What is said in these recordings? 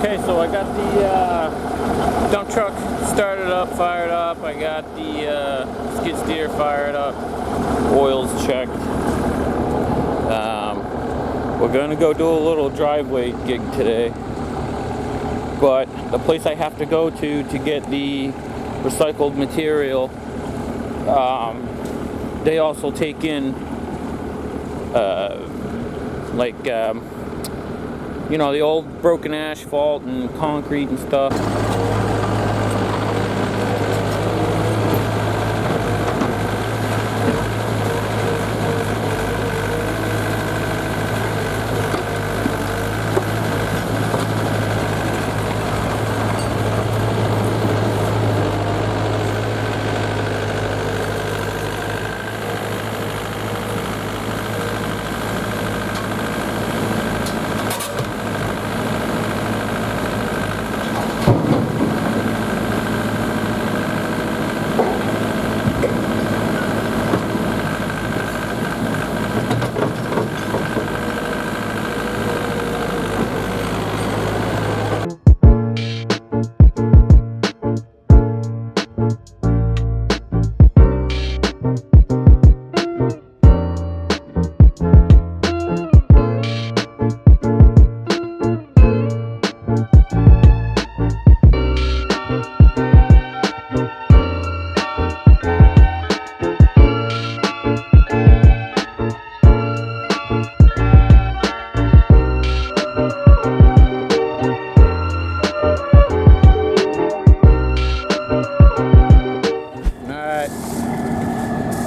Okay, so I got the dump truck started up, fired up. I got the skid steer fired up, oil's checked. We're gonna go do a little driveway gig today, but the place I have to go to get the recycled material, they also take in you know, the old broken asphalt and concrete and stuff.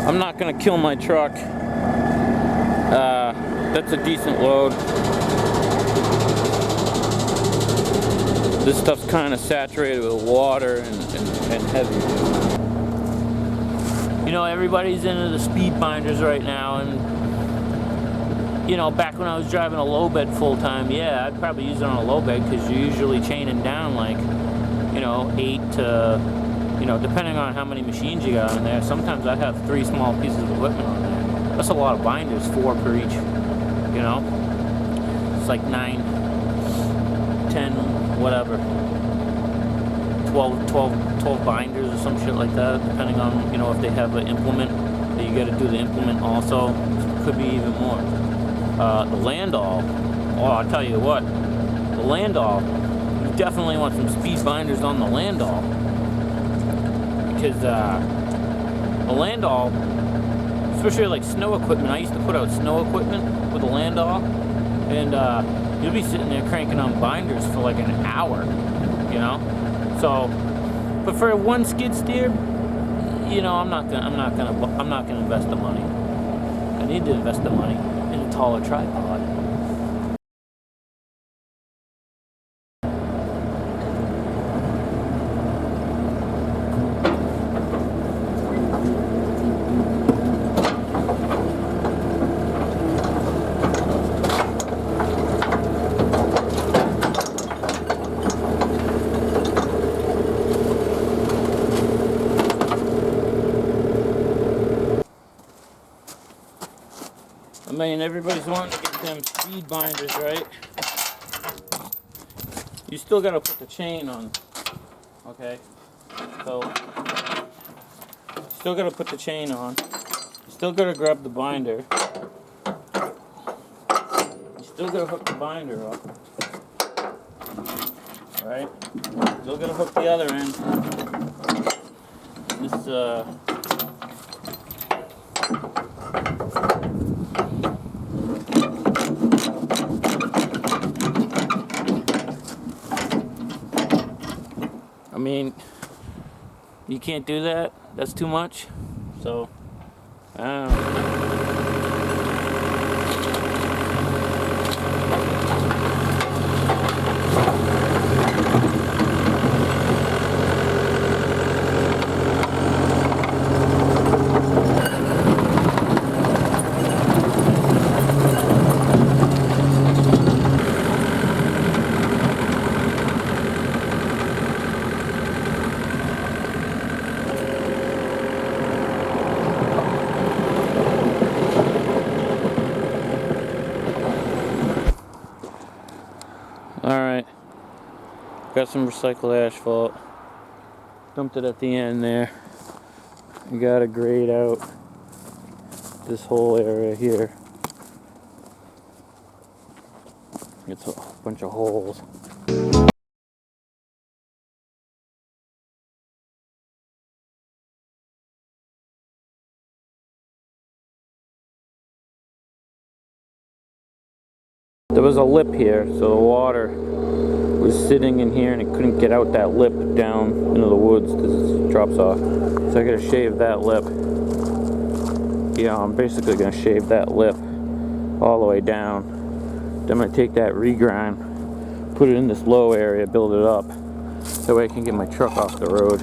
I'm not gonna kill my truck. That's a decent load. This stuff's kind of saturated with water and heavy. You know, everybody's into the speed binders right now, and you know, back when I was driving a low bed full time, yeah, I'd probably use it on a low bed because you're usually chaining down like, you know, 8 to, you know, depending on how many machines you got in there. Sometimes I have 3 small pieces of equipment on there. That's a lot of binders, 4 per each, you know? It's like 9, 10, whatever. 12 binders or some shit like that, depending on, you know, if they have an implement that you gotta do the implement also. Could be even more. The Landau, oh, I'll tell you what, the Landau, you definitely want some speed binders on the Landau. Because the Landau, especially like snow equipment, I used to put out snow equipment with the Landau, and you'll be sitting there cranking on binders for like an hour, you know. So, but for one skid steer, you know, I'm not gonna invest the money. I need to invest the money in a taller tripod. I mean, everybody's wanting to get them speed binders, right? You still gotta put the chain on, okay? So, still gotta put the chain on. You still gotta grab the binder. You still gotta hook the binder up. Right? Still gotta hook the other end. This, I mean, you can't do that. That's too much. So, I don't know. All right. Got some recycled asphalt. Dumped it at the end there. We gotta grade out this whole area here. It's a bunch of holes. There was a lip here, so the water was sitting in here and it couldn't get out that lip down into the woods because it drops off. So I gotta shave that lip. Yeah, I'm basically gonna shave that lip all the way down. Then I'm gonna take that regrind, put it in this low area, build it up, so I can get my truck off the road.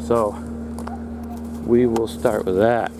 So we will start with that.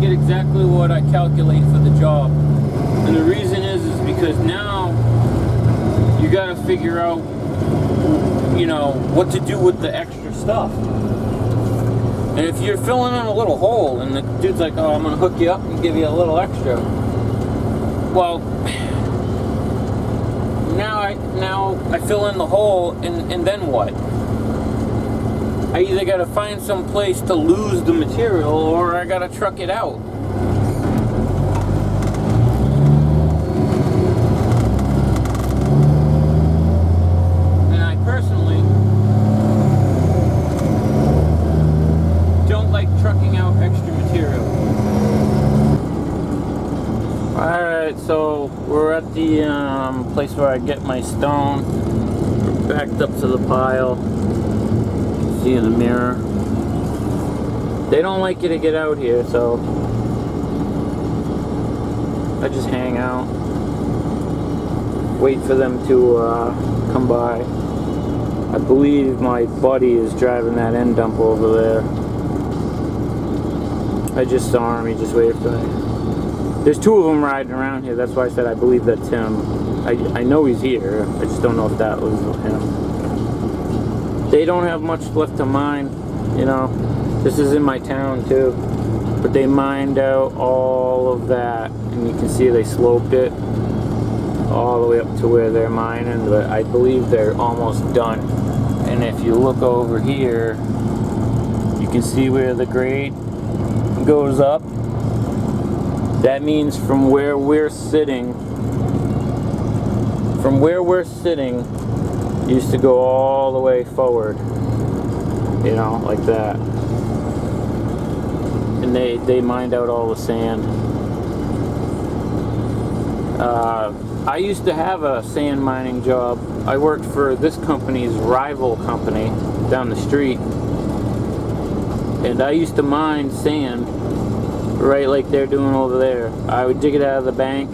Exactly what I calculate for the job, and the reason is because now you got to figure out, you know, what to do with the extra stuff. And if you're filling in a little hole and the dude's like, oh, I'm gonna hook you up and give you a little extra, well, now I fill in the hole, and then what? I either gotta find some place to lose the material, or I gotta truck it out. And I personally don't like trucking out extra material. Alright, so we're at the place where I get my stone. We're backed up to the pile. See in the mirror. They don't like you to get out here, so I just hang out, wait for them to come by. I believe my buddy is driving that end dump over there. I just saw him, he just waved to me. There's two of them riding around here, that's why I said I believe that's him. I know he's here, I just don't know if that was him. They don't have much left to mine, you know. This is in my town too, but they mined out all of that, and you can see they sloped it all the way up to where they're mining, but I believe they're almost done. And if you look over here, you can see where the grade goes up. That means from where we're sitting, used to go all the way forward. you know, like that. And they mined out all the sand. I used to have a sand mining job. I worked for this company's rival company down the street, and I used to mine sand right like they're doing over there. I would dig it out of the bank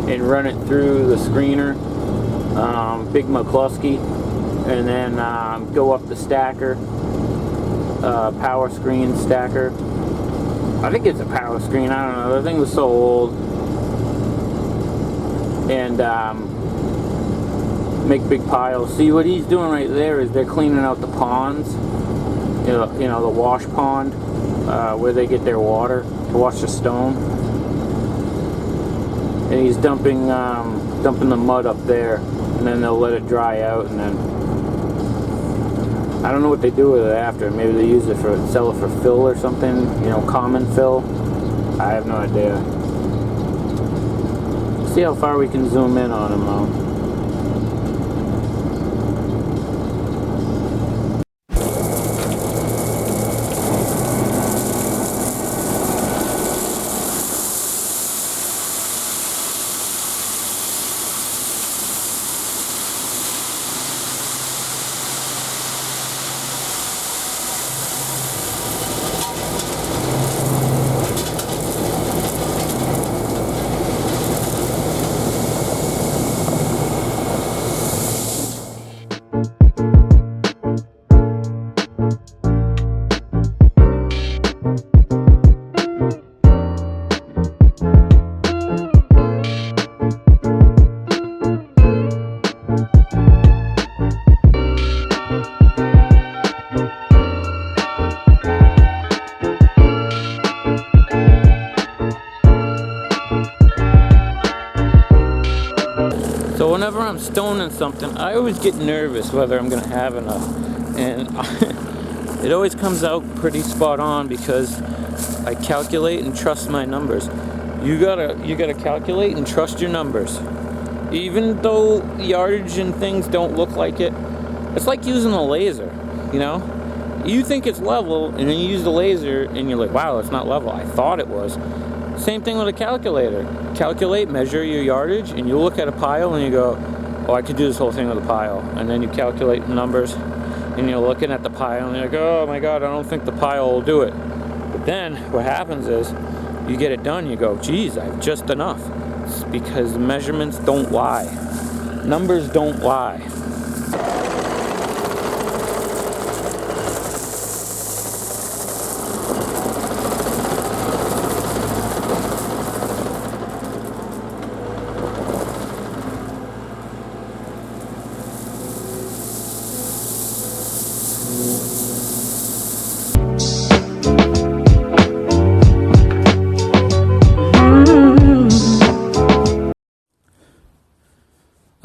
and run it through the screener, Big McCluskey, and then go up the stacker, power screen stacker. I think it's a power screen, I don't know, the thing was so old. And make big piles. See, what he's doing right there is they're cleaning out the ponds, you know, the wash pond, where they get their water to wash the stone. And he's dumping the mud up there, and then they'll let it dry out, and then I don't know what they do with it after. Maybe they use it for sell it for fill or something, you know, common fill. I have no idea. See how far we can zoom in on him though. So whenever I'm stoning something, I always get nervous whether I'm gonna have enough, and it always comes out pretty spot on because I calculate and trust my numbers. You gotta calculate and trust your numbers, even though yardage and things don't look like it. It's like using a laser, you know. You think it's level, and then you use the laser, and you're like, wow, it's not level. I thought it was. Same thing with a calculator. Calculate, measure your yardage, and you look at a pile and you go, oh, I could do this whole thing with a pile. And then you calculate the numbers, and you're looking at the pile, and you're like, oh my God, I don't think the pile will do it. But then what happens is, you get it done, you go, geez, I have just enough. It's because measurements don't lie. Numbers don't lie.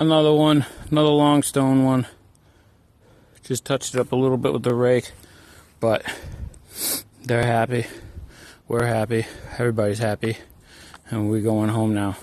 Another one, another long stone one. Just touched it up a little bit with the rake, but they're happy. We're happy. Everybody's happy. And we're going home now.